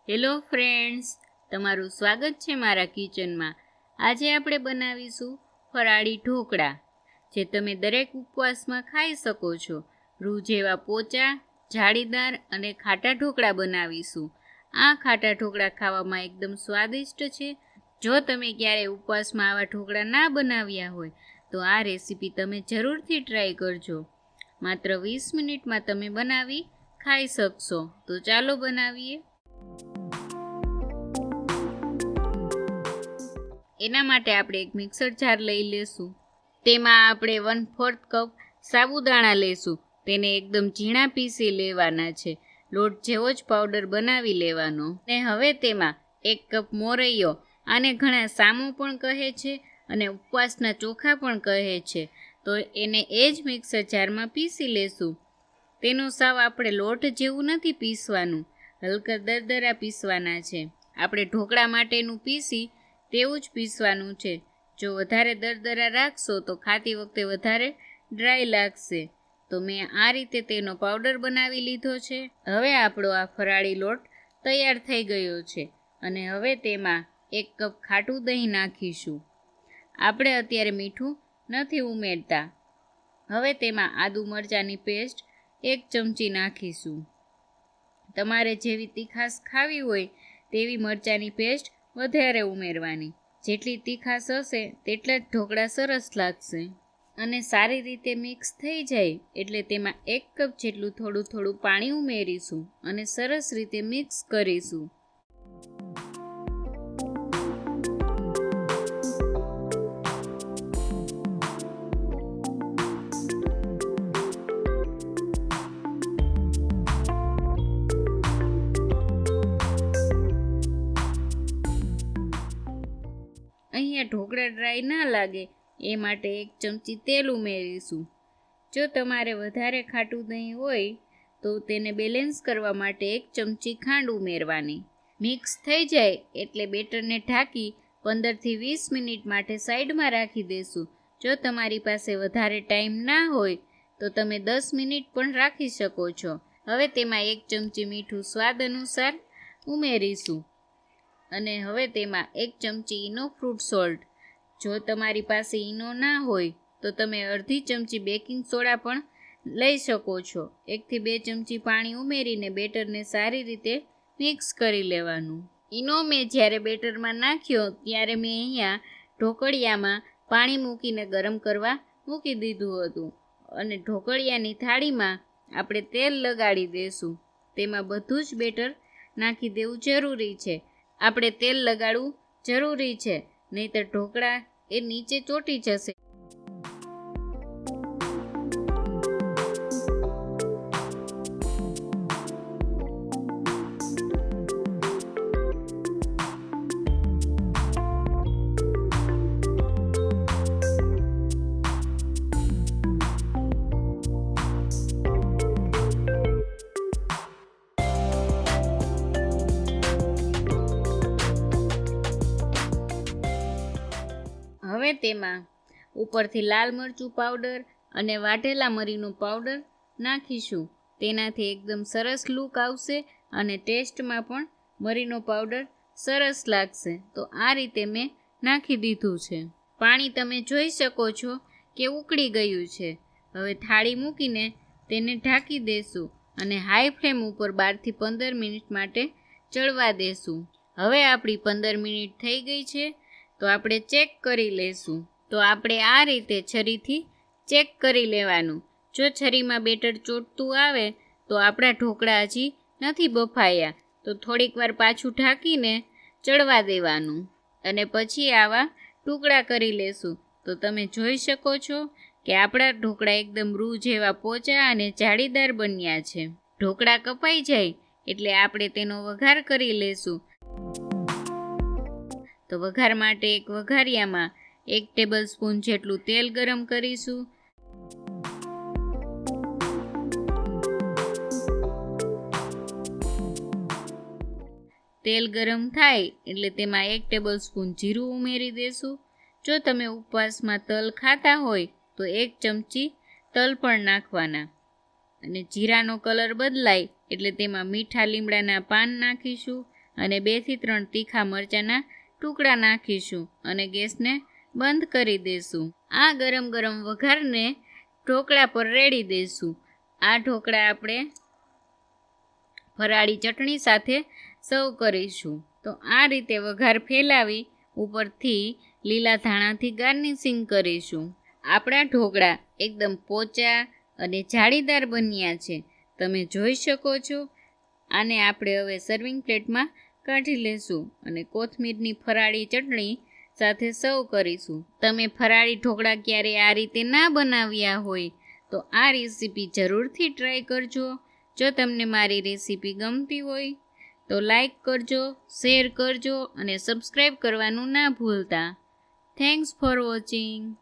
Hello friends, તમારું સ્વાગત છે મારા કિચનમાં. આજે આપણે બનાવીશું ફરાળી ઢોકળા, જે તમે દરેક ઉપવાસમાં ખાઈ શકો છો. રૂ જેવા પોચા, જાળીદાર અને ખાટા ઢોકળા બનાવીશું. આ ખાટા ઢોકળા ખાવામાં એકદમ સ્વાદિષ્ટ છે. જો તમે ક્યારેય ઉપવાસમાં આવા ઢોકળા ના બનાવ્યા હોય તો આ રેસીપી તમે જરૂરથી ટ્રાય કરજો. માત્ર 20 મિનિટમાં તમે બનાવી ખાઈ શકશો. તો ચાલો બનાવીએ. એના માટે આપણે એક મિક્સર જાર લઈ લેશું. તેમાં આપણે 1/4 કપ સાબુદાણા લેશું. તેને એકદમ ઝીણા પીસી લેવાના છે. લોટ જેવો જ પાવડર બનાવી લેવાનો. ને હવે તેમાં 1 કપ મોરૈયો, આને ઘણા સામો પણ કહે છે અને ઉપવાસના ચોખા પણ કહે છે, તો એને એ જ મિક્સર જારમાં પીસી લેશું. તેનો સાવ આપણે લોટ જેવું નથી પીસવાનું, હલકા દરદરા પીસવાના છે. આપણે ઢોકળા માટેનું પીસી તેવું જ પીસવાનું છે. જો વધારે દરદરા રાખશો તો ખાતી વખતે વધારે ડ્રાય લાગશે. તો મેં આ રીતે તેનો પાવડર બનાવી લીધો છે. હવે આપણો આ ફરાળી લોટ તૈયાર થઈ ગયો છે અને હવે તેમાં 1 કપ ખાટું દહીં નાખીશું. આપણે અત્યારે મીઠું નથી ઉમેરતા. હવે તેમાં આદુ મરચાંની પેસ્ટ 1 ચમચી નાખીશું. તમારે જેવી તીખાશ ખાવી હોય તેવી મરચાંની પેસ્ટ વધારે ઉમેરવાની. જેટલી તીખાશ હશે તેટલા જ ઢોકળા સરસ લાગશે. અને સારી રીતે મિક્સ થઈ જાય એટલે તેમાં 1 કપ જેટલું થોડું પાણી ઉમેરીશું અને સરસ રીતે મિક્સ કરીશું. અહીંયા ઢોકળા ડ્રાય ના લાગે એ માટે 1 ચમચી તેલ ઉમેરીશું. જો તમારે વધારે ખાટું દહીં હોય તો તેને બેલેન્સ કરવા માટે 1 ચમચી ખાંડ ઉમેરવાની. મિક્સ થઈ જાય એટલે બેટરને ઢાંકી 15થી 20 મિનિટ માટે સાઈડમાં રાખી દેશું. જો તમારી પાસે વધારે ટાઈમ ના હોય તો તમે 10 મિનિટ પણ રાખી શકો છો. હવે તેમાં 1 ચમચી મીઠું સ્વાદ અનુસાર ઉમેરીશું અને હવે તેમાં 1 ચમચી ઈનો ફ્રૂટ સોલ્ટ. જો તમારી પાસે ઈનો ના હોય તો તમે અડધી ચમચી બેકિંગ સોડા પણ લઈ શકો છો. 1 થી 2 ચમચી પાણી ઉમેરીને બેટરને સારી રીતે મિક્સ કરી લેવાનું. ઈનો મેં જ્યારે બેટરમાં નાખ્યો ત્યારે મેં અહીંયા ઢોકળિયામાં પાણી મૂકીને ગરમ કરવા મૂકી દીધું હતું અને ઢોકળિયાની થાળીમાં આપણે તેલ લગાડી દઈશું. તેમાં બધું જ બેટર નાખી દેવું જરૂરી છે. આપણે તેલ લગાડવું જરૂરી છે, નહીંતર ઢોકળા એ નીચે ચોંટી જશે. હવે તેમાં ઉપરથી લાલ મરચું પાવડર અને વાટેલા મરીનો પાવડર નાખીશું. તેનાથી એકદમ સરસ લુક આવશે અને ટેસ્ટમાં પણ મરીનો પાવડર સરસ લાગશે. તો આ રીતે મેં નાખી દીધું છે. પાણી તમે જોઈ શકો છો કે ઉકળી ગયું છે. હવે થાળી મૂકીને તેને ઢાંકી દેશું અને હાઈ ફ્લેમ ઉપર 12 થી 15 મિનિટ માટે ચડવા દેશું. હવે આપણી 15 મિનિટ થઈ ગઈ છે તો આપણે ચેક કરી લેશું. તો આપણે આ રીતે છરીથી ચેક કરી લેવાનું. જો છરીમાં બેટર ચોંટતું આવે તો આપણા ઢોકળા હજી નથી બફાયા, તો થોડીક વાર પાછું ઢાંકીને ચડવા દેવાનું અને પછી આવા ટુકડા કરી લેશું. તો તમે જોઈ શકો છો કે આપણા ઢોકળા એકદમ રૂ જેવા પોચા અને જાળીદાર બન્યા છે. ઢોકળા કપાઈ જાય એટલે આપણે તેનો વઘાર કરી લેશું. તો વઘાર માટે એક વઘારિયામાં 1 ટેબલસ્પૂન જેટલું તેલ ગરમ કરીશું. તેલ ગરમ થાય એટલે તેમાં 1 ટેબલસ્પૂન જીરું ઉમેરી દેશું. જો તમે ઉપવાસમાં તલ ખાતા હોય તો 1 ચમચી તલ પણ નાખવાના. અને જીરાનો કલર બદલાય એટલે તેમાં મીઠા લીમડાના પાન નાખીશું અને 2 થી 3 તીખા મરચાંના ટુકડા નાખીશું અને ગેસને બંધ કરી દઈશું. આ ગરમ ગરમ વઘારને ઢોકળા પર રેડી દઈશું. આ ઢોકળા આપણે ફરાળી ચટણી સાથે સર્વ કરીશું. તો આ રીતે વઘાર ફેલાવી ઉપરથી લીલા ધાણાથી ગાર્નિશિંગ કરીશું. આપણા ઢોકળા એકદમ પોચા અને જાળીદાર બન્યા છે. તમે જોઈ શકો છો. આને આપણે હવે સર્વિંગ પ્લેટમાં કાઢી લેશું અને કોથમીરની ફરાળી ચટણી સાથે સર્વ કરીશું. તમે ફરાળી ઢોકળા ક્યારે આ રીતે ના બનાવ્યા હોય તો આ રેસીપી જરૂરથી ટ્રાય કરજો. જો તમને મારી રેસીપી ગમતી હોય તો લાઈક કરજો, શેર કરજો અને સબસ્ક્રાઈબ કરવાનું ના ભૂલતા. Thanks for watching.